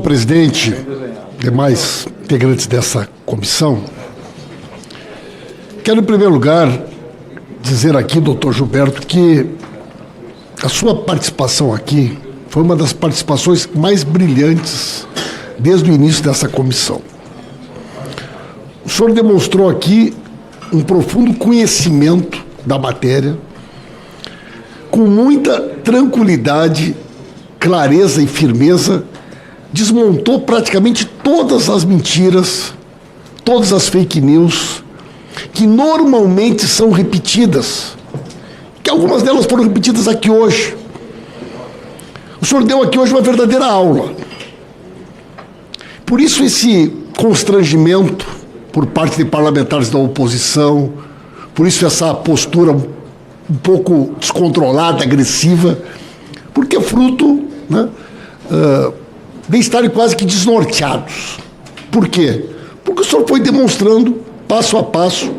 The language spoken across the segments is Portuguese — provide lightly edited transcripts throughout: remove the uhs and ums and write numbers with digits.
presidente, demais integrantes dessa comissão, quero, em primeiro lugar, dizer aqui, doutor Gilberto, que a sua participação aqui foi uma das participações mais brilhantes desde o início dessa comissão. O senhor demonstrou aqui um profundo conhecimento da matéria, com muita tranquilidade, clareza e firmeza, desmontou praticamente todas as mentiras, todas as fake news, que normalmente são repetidas, que algumas delas foram repetidas aqui hoje. O senhor deu aqui hoje uma verdadeira aula. Por isso esse constrangimento por parte de parlamentares da oposição, por isso essa postura um pouco descontrolada, agressiva, porque é fruto, né, de estarem quase que desnorteados. Por quê? Porque o senhor foi demonstrando, passo a passo,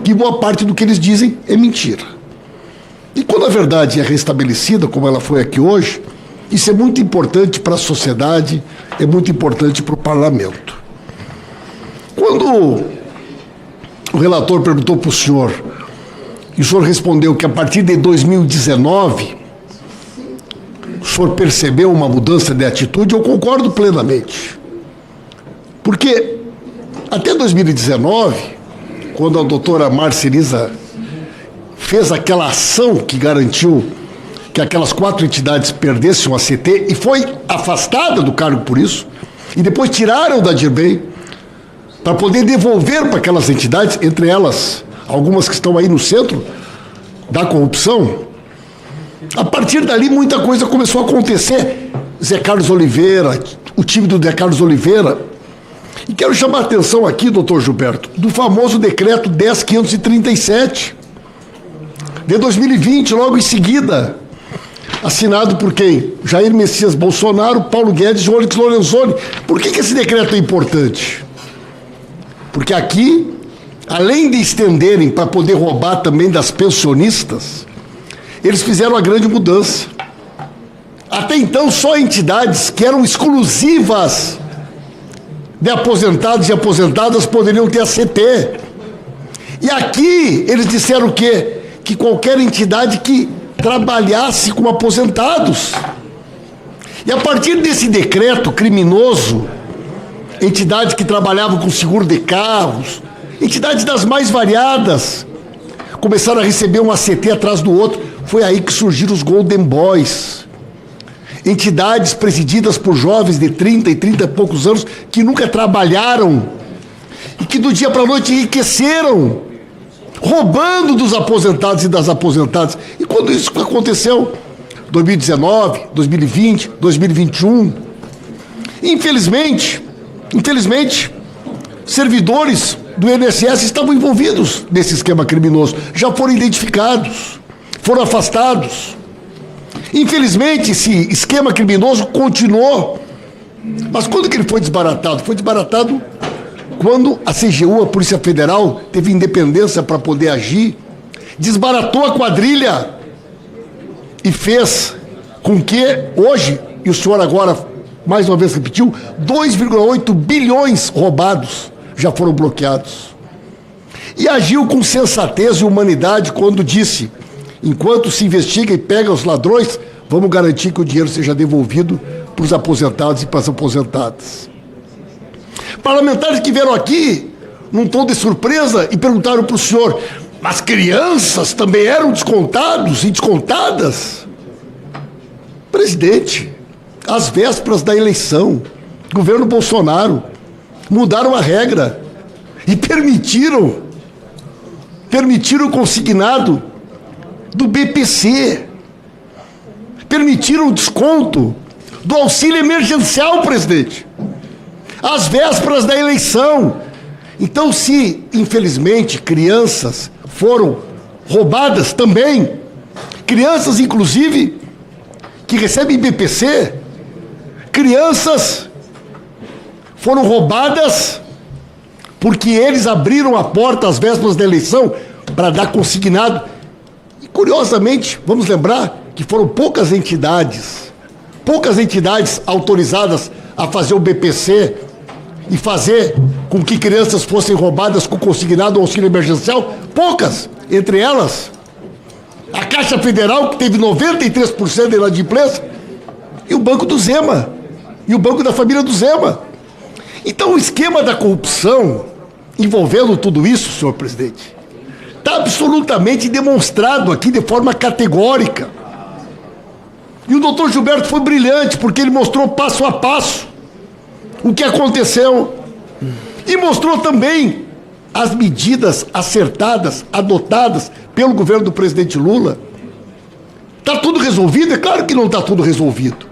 que boa parte do que eles dizem é mentira. E quando a verdade é restabelecida, como ela foi aqui hoje, isso é muito importante para a sociedade, é muito importante para o parlamento. Quando o relator perguntou para o senhor, e o senhor respondeu que a partir de 2019, o senhor percebeu uma mudança de atitude, eu concordo plenamente. Porque até 2019, quando a doutora Marcelisa fez aquela ação que garantiu que aquelas 4 entidades perdessem o ACT e foi afastada do cargo por isso, e depois tiraram da DIRBEM para poder devolver para aquelas entidades, entre elas algumas que estão aí no centro da corrupção. A partir dali muita coisa começou a acontecer. Zé Carlos Oliveira, o time do Zé Carlos Oliveira. E quero chamar a atenção aqui, doutor Gilberto, do famoso decreto 10.537 de 2020, logo em seguida, assinado por quem? Jair Messias Bolsonaro, Paulo Guedes e Onyx Lorenzoni. Por que esse decreto é importante? Porque aqui, além de estenderem para poder roubar também das pensionistas, eles fizeram a grande mudança. Até então, só entidades que eram exclusivas de aposentados e aposentadas poderiam ter ACT. E aqui, eles disseram o quê? Que qualquer entidade que trabalhasse com aposentados. E a partir desse decreto criminoso, entidades que trabalhavam com seguro de carros, entidades das mais variadas, começaram a receber um ACT atrás do outro. Foi aí que surgiram os Golden Boys. Entidades presididas por jovens de 30 e 30 e poucos anos que nunca trabalharam e que do dia para a noite enriqueceram, roubando dos aposentados e das aposentadas. E quando isso aconteceu? 2019, 2020, 2021. Infelizmente, servidores do INSS estavam envolvidos nesse esquema criminoso. Já foram identificados, foram afastados. Infelizmente, esse esquema criminoso continuou. Mas quando que ele foi desbaratado? Foi desbaratado quando a CGU, a Polícia Federal, teve independência para poder agir, desbaratou a quadrilha e fez com que hoje, e o senhor agora mais uma vez repetiu, 2,8 bilhões roubados já foram bloqueados. E agiu com sensatez e humanidade quando disse: enquanto se investiga e pega os ladrões, vamos garantir que o dinheiro seja devolvido para os aposentados e para as aposentadas. Parlamentares que vieram aqui num tom de surpresa e perguntaram para o senhor: mas crianças também eram descontados e descontadas? Presidente, às vésperas da eleição, governo Bolsonaro, mudaram a regra e permitiram o consignado do BPC, permitiram o desconto do auxílio emergencial, presidente, às vésperas da eleição. Então, se, infelizmente, crianças foram roubadas também, crianças, inclusive, que recebem BPC, crianças foram roubadas porque eles abriram a porta às vésperas da eleição para dar consignado. E, curiosamente, vamos lembrar que foram poucas entidades autorizadas a fazer o BPC e fazer com que crianças fossem roubadas com consignado auxílio emergencial? Poucas, entre elas a Caixa Federal, que teve 93% de inadimplência, e o Banco do Zema, e o Banco da Família do Zema. Então o esquema da corrupção envolvendo tudo isso, senhor presidente, está absolutamente demonstrado aqui de forma categórica. E o doutor Gilberto foi brilhante, porque ele mostrou passo a passo o que aconteceu e mostrou também as medidas acertadas, adotadas pelo governo do presidente Lula. Está tudo resolvido? É claro que não está tudo resolvido.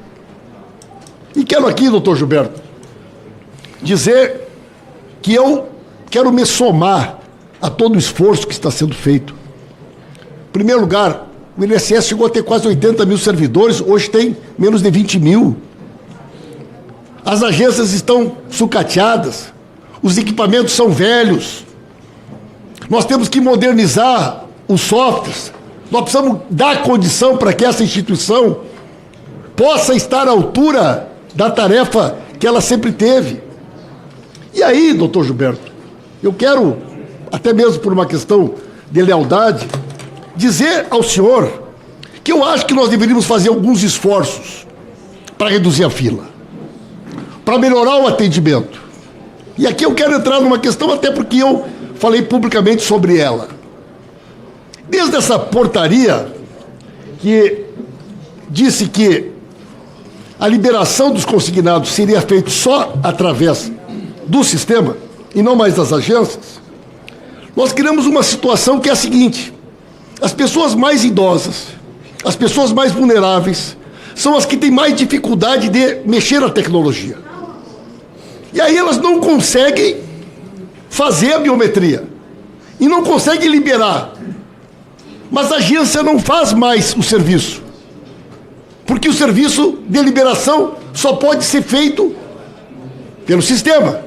E quero aqui, doutor Gilberto, dizer que eu quero me somar a todo o esforço que está sendo feito. Em primeiro lugar, o INSS chegou a ter quase 80 mil servidores, hoje tem menos de 20 mil. As agências estão sucateadas, os equipamentos são velhos. Nós temos que modernizar os softwares, nós precisamos dar condição para que essa instituição possa estar à altura da tarefa que ela sempre teve. E aí, doutor Gilberto, eu quero, até mesmo por uma questão de lealdade, dizer ao senhor que eu acho que nós deveríamos fazer alguns esforços para reduzir a fila, para melhorar o atendimento. E aqui eu quero entrar numa questão, até porque eu falei publicamente sobre ela. Desde essa portaria que disse que a liberação dos consignados seria feita só através do sistema e não mais das agências, nós criamos uma situação que é a seguinte: as pessoas mais idosas, as pessoas mais vulneráveis, são as que têm mais dificuldade de mexer na tecnologia. E aí elas não conseguem fazer a biometria e não conseguem liberar. Mas a agência não faz mais o serviço, porque o serviço de liberação só pode ser feito pelo sistema.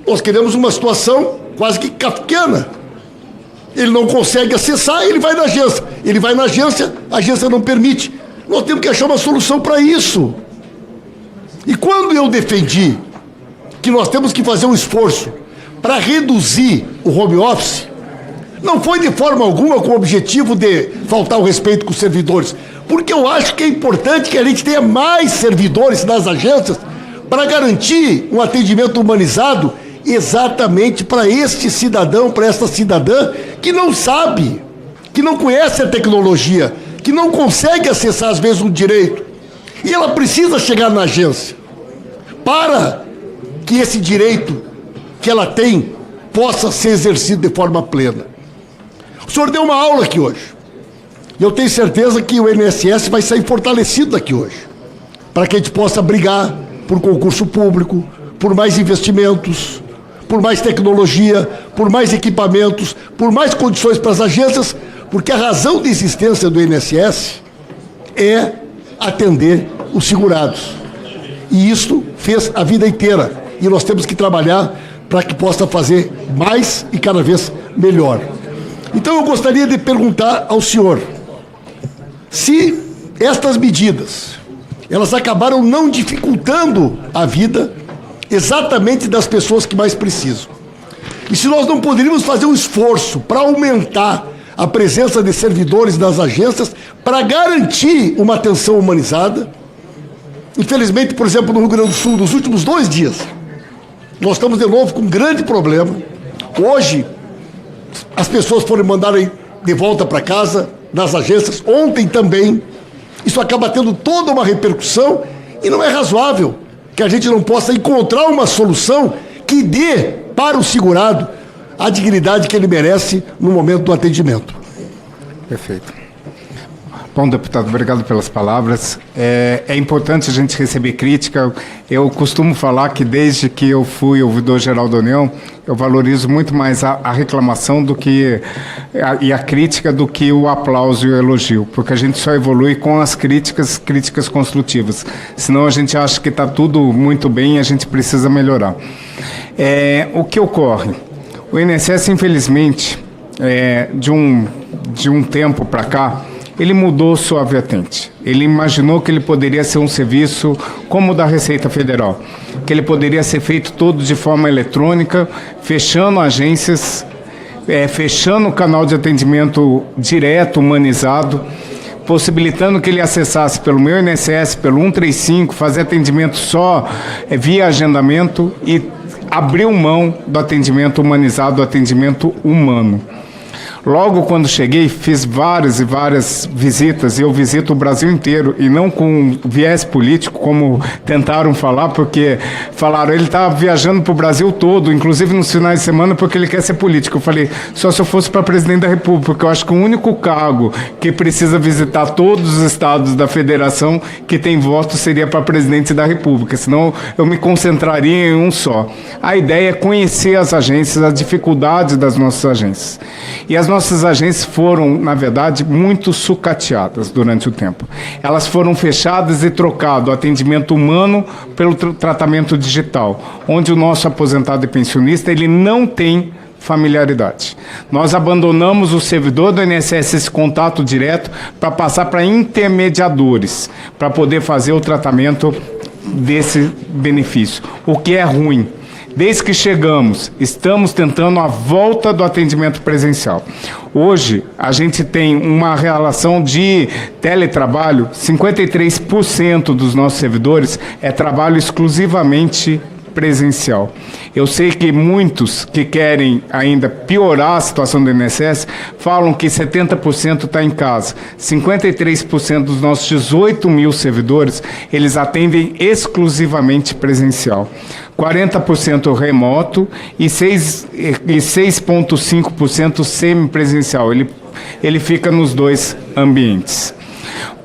Nós queremos uma situação quase que kafkiana. Ele não consegue acessar, ele vai na agência. Ele vai na agência, a agência não permite. Nós temos que achar uma solução para isso. E quando eu defendi que nós temos que fazer um esforço para reduzir o home office, não foi de forma alguma com o objetivo de faltar o respeito com os servidores, porque eu acho que é importante que a gente tenha mais servidores nas agências para garantir um atendimento humanizado exatamente para este cidadão, para esta cidadã que não sabe, que não conhece a tecnologia, que não consegue acessar às vezes um direito, e ela precisa chegar na agência para que esse direito que ela tem possa ser exercido de forma plena. O senhor deu uma aula aqui hoje, e eu tenho certeza que o INSS vai sair fortalecido daqui hoje, para que a gente possa brigar por concurso público, por mais investimentos, por mais tecnologia, por mais equipamentos, por mais condições para as agências, porque a razão de existência do INSS é atender os segurados. E isso fez a vida inteira. E nós temos que trabalhar para que possa fazer mais e cada vez melhor. Então eu gostaria de perguntar ao senhor se estas medidas, elas acabaram não dificultando a vida exatamente das pessoas que mais precisam. E se nós não poderíamos fazer um esforço para aumentar a presença de servidores das agências para garantir uma atenção humanizada. Infelizmente, por exemplo, no Rio Grande do Sul, nos últimos 2 dias, nós estamos de novo com um grande problema. Hoje, as pessoas foram mandarem de volta para casa, nas agências, ontem também. Isso acaba tendo toda uma repercussão e não é razoável que a gente não possa encontrar uma solução que dê para o segurado a dignidade que ele merece no momento do atendimento. Perfeito. Bom, deputado, obrigado pelas palavras. É importante a gente receber crítica. Eu costumo falar que desde que eu fui ouvidor-geral da União, eu valorizo muito mais a reclamação do que e a crítica do que o aplauso e o elogio, porque a gente só evolui com as críticas construtivas. Senão a gente acha que está tudo muito bem e a gente precisa melhorar. O que ocorre? O INSS, infelizmente, de um tempo para cá, ele mudou sua vertente. Ele imaginou que ele poderia ser um serviço como o da Receita Federal, que ele poderia ser feito todo de forma eletrônica, fechando agências, fechando o canal de atendimento direto, humanizado, possibilitando que ele acessasse pelo Meu INSS, pelo 135, fazer atendimento só via agendamento e abriu mão do atendimento humanizado, do atendimento humano. Logo quando cheguei, fiz várias e várias visitas, e eu visito o Brasil inteiro, e não com viés político, como tentaram falar, porque falaram, ele está viajando para o Brasil todo, inclusive nos finais de semana, porque ele quer ser político. Eu falei, só se eu fosse para presidente da República, porque eu acho que o único cargo que precisa visitar todos os estados da federação que tem voto seria para presidente da República, senão eu me concentraria em um só. A ideia é conhecer as agências, as dificuldades das nossas agências. E as nossas agências foram, na verdade, muito sucateadas durante o tempo. Elas foram fechadas e trocado o atendimento humano pelo tratamento digital, onde o nosso aposentado e pensionista ele não tem familiaridade. Nós abandonamos o servidor do INSS, esse contato direto, para passar para intermediadores, para poder fazer o tratamento desse benefício, o que é ruim. Desde que chegamos, estamos tentando a volta do atendimento presencial. Hoje, a gente tem uma relação de teletrabalho, 53% dos nossos servidores é trabalho exclusivamente presencial. Eu sei que muitos que querem ainda piorar a situação do INSS falam que 70% está em casa. 53% dos nossos 18 mil servidores, eles atendem exclusivamente presencial. 40% remoto e 6,5% semipresencial. Ele fica nos dois ambientes.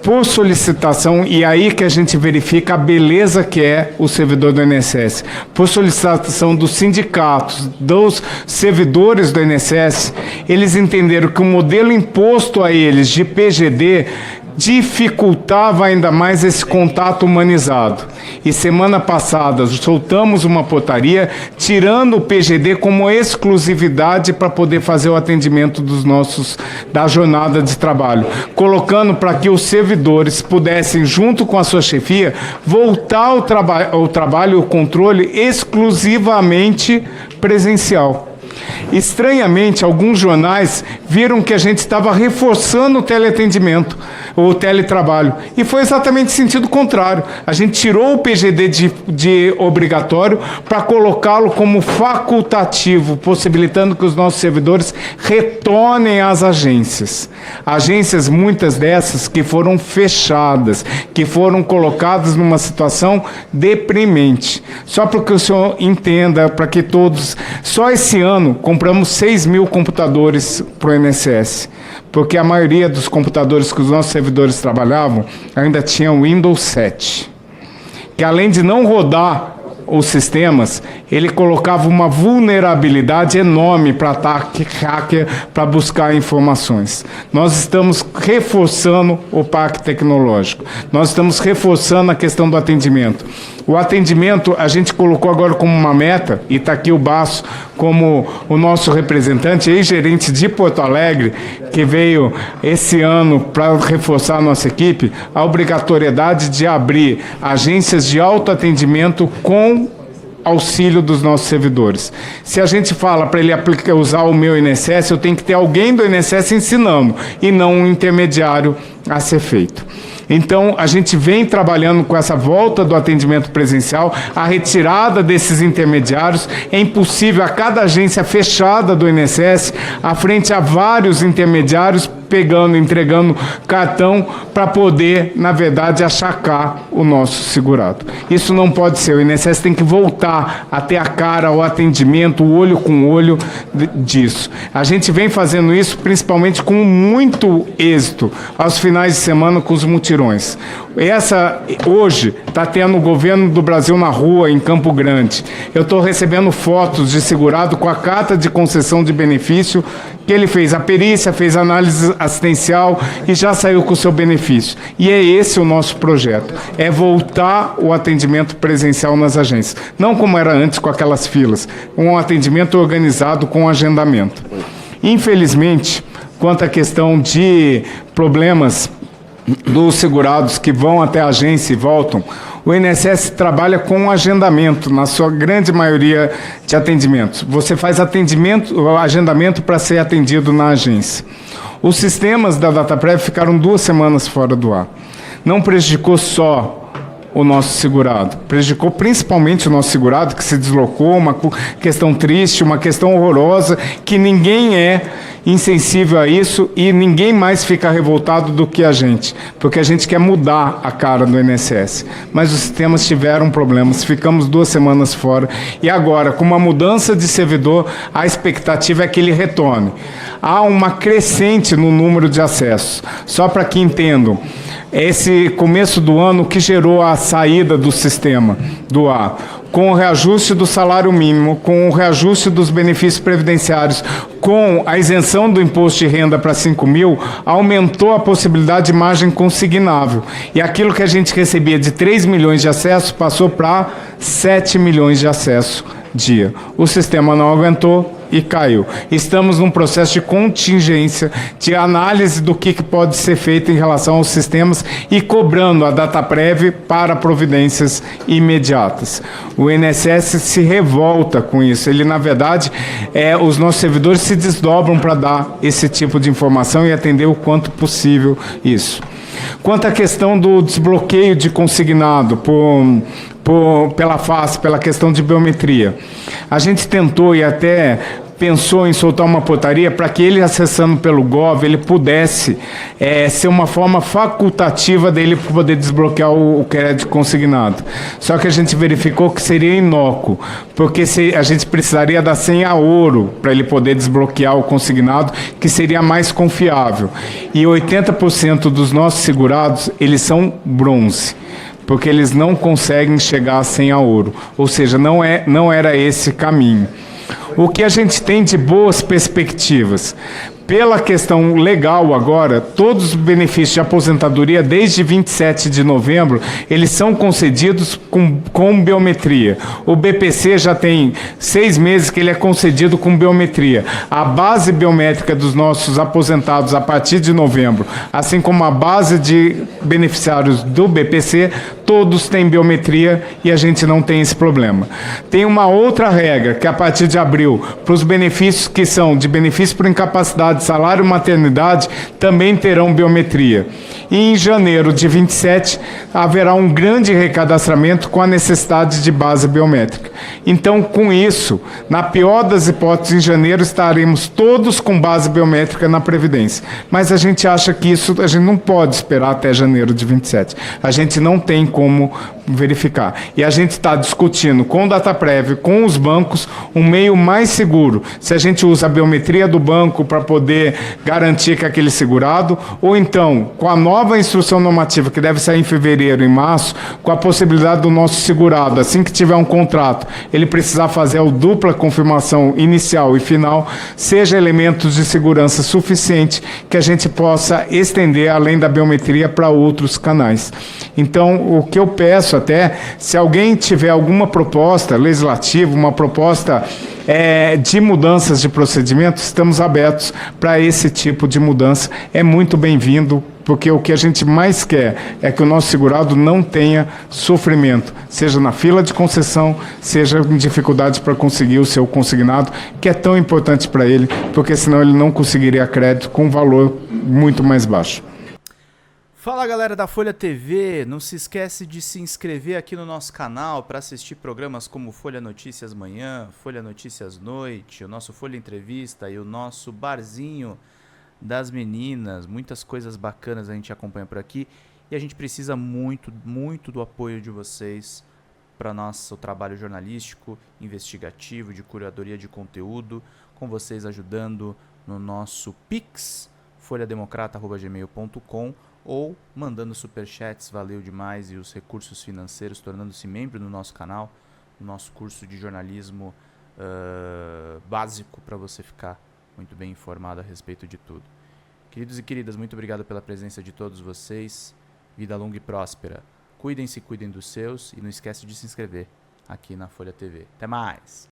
Por solicitação, e aí que a gente verifica a beleza que é o servidor do INSS, por solicitação dos sindicatos, dos servidores do INSS, eles entenderam que o modelo imposto a eles de PGD dificultava ainda mais esse contato humanizado. E semana passada soltamos uma portaria tirando o PGD como exclusividade para poder fazer o atendimento da jornada de trabalho, colocando para que os servidores pudessem, junto com a sua chefia, voltar ao trabalho, o controle exclusivamente presencial. Estranhamente, alguns jornais viram que a gente estava reforçando o teleatendimento, o teletrabalho, e foi exatamente em sentido contrário. A gente tirou o PGD de obrigatório para colocá-lo como facultativo, possibilitando que os nossos servidores retornem às agências. Agências, muitas dessas, que foram fechadas, que foram colocadas numa situação deprimente. Só para que o senhor entenda, para que todos... Só esse ano compramos 6 mil computadores para o INSS, porque a maioria dos computadores que os nossos servidores trabalhavam ainda tinha o Windows 7, que além de não rodar os sistemas, ele colocava uma vulnerabilidade enorme para ataque hacker, para buscar informações. Nós estamos reforçando o parque tecnológico, nós estamos reforçando a questão do atendimento. O atendimento a gente colocou agora como uma meta, e está aqui o Basso como o nosso representante, ex-gerente de Porto Alegre, que veio esse ano para reforçar a nossa equipe, a obrigatoriedade de abrir agências de autoatendimento com auxílio dos nossos servidores. Se a gente fala para ele usar o Meu INSS, eu tenho que ter alguém do INSS ensinando, e não um intermediário a ser feito. Então, a gente vem trabalhando com essa volta do atendimento presencial, a retirada desses intermediários. É impossível, a cada agência fechada do INSS, à frente a vários intermediários, entregando cartão para poder, na verdade, achacar o nosso segurado. Isso não pode ser. O INSS tem que voltar a ter a cara, o atendimento, o olho com olho disso. A gente vem fazendo isso principalmente com muito êxito aos finais de semana com os mutirões. Hoje está tendo o governo do Brasil na rua, em Campo Grande. Eu estou recebendo fotos de segurado com a carta de concessão de benefício que ele fez a perícia, fez a análise assistencial e já saiu com o seu benefício. E é esse o nosso projeto, é voltar o atendimento presencial nas agências. Não como era antes, com aquelas filas, um atendimento organizado com agendamento. Infelizmente, quanto à questão de problemas dos segurados que vão até a agência e voltam, o INSS trabalha com agendamento, na sua grande maioria de atendimentos. Você faz agendamento para ser atendido na agência. Os sistemas da DataPrev ficaram 2 semanas fora do ar. Não prejudicou só o nosso segurado, prejudicou principalmente o nosso segurado, que se deslocou, uma questão triste, uma questão horrorosa, que ninguém é insensível a isso e ninguém mais fica revoltado do que a gente, porque a gente quer mudar a cara do INSS. Mas os sistemas tiveram problemas, ficamos 2 semanas fora, e agora, com uma mudança de servidor, a expectativa é que ele retorne. Há uma crescente no número de acessos. Só para que entendam, esse começo do ano que gerou a saída do sistema do ar, com o reajuste do salário mínimo, com o reajuste dos benefícios previdenciários, com a isenção do imposto de renda para 5 mil, aumentou a possibilidade de margem consignável. E aquilo que a gente recebia de 3 milhões de acessos passou para 7 milhões de acessos dia. O sistema não aguentou e caiu. Estamos num processo de contingência, de análise do que pode ser feito em relação aos sistemas e cobrando a DataPrev para providências imediatas. O INSS se revolta com isso. Ele, na verdade, os nossos servidores se desdobram para dar esse tipo de informação e atender o quanto possível isso. Quanto à questão do desbloqueio de consignado pela face, pela questão de biometria, a gente tentou e até pensou em soltar uma portaria para que ele, acessando pelo Gov, ele pudesse ser uma forma facultativa dele poder desbloquear o crédito consignado. Só que a gente verificou que seria inócuo, porque a gente precisaria da senha ouro para ele poder desbloquear o consignado, que seria mais confiável. E 80% dos nossos segurados, eles são bronze, porque eles não conseguem chegar à senha ouro. Ou seja, não era esse caminho. O que a gente tem de boas perspectivas? Pela questão legal agora, todos os benefícios de aposentadoria, desde 27 de novembro, eles são concedidos com biometria. O BPC já tem 6 meses que ele é concedido com biometria. A base biométrica dos nossos aposentados a partir de novembro, assim como a base de beneficiários do BPC, todos têm biometria e a gente não tem esse problema. Tem uma outra regra, que a partir de abril, para os benefícios que são de benefício por incapacidade, salário e maternidade, também terão biometria. E em janeiro de 27, haverá um grande recadastramento com a necessidade de base biométrica. Então, com isso, na pior das hipóteses, em janeiro estaremos todos com base biométrica na Previdência. Mas a gente acha que isso, a gente não pode esperar até janeiro de 27. A gente não tem como verificar. E a gente está discutindo com o DataPrev, com os bancos, um meio mais seguro. Se a gente usa a biometria do banco para poder garantir que aquele segurado, ou então, com a nova instrução normativa que deve sair em fevereiro, em março, com a possibilidade do nosso segurado, assim que tiver um contrato, ele precisar fazer a dupla confirmação inicial e final, seja elementos de segurança suficiente que a gente possa estender, além da biometria, para outros canais. Então, o que eu peço até, se alguém tiver alguma proposta legislativa, uma proposta de mudanças de procedimento, estamos abertos para esse tipo de mudança. É muito bem-vindo, porque o que a gente mais quer é que o nosso segurado não tenha sofrimento, seja na fila de concessão, seja em dificuldade para conseguir o seu consignado, que é tão importante para ele, porque senão ele não conseguiria crédito com um valor muito mais baixo. Fala, galera da Folha TV, não se esquece de se inscrever aqui no nosso canal para assistir programas como Folha Notícias Manhã, Folha Notícias Noite, o nosso Folha Entrevista e o nosso Barzinho das Meninas. Muitas coisas bacanas a gente acompanha por aqui e a gente precisa muito, muito do apoio de vocês para nosso trabalho jornalístico, investigativo, de curadoria de conteúdo, com vocês ajudando no nosso Pix, folhademocrata@gmail.com, ou mandando superchats, valeu demais, e os recursos financeiros, tornando-se membro do nosso canal, no nosso curso de jornalismo básico, para você ficar muito bem informado a respeito de tudo. Queridos e queridas, muito obrigado pela presença de todos vocês, vida longa e próspera. Cuidem-se, cuidem dos seus, e não esquece de se inscrever aqui na Folha TV. Até mais!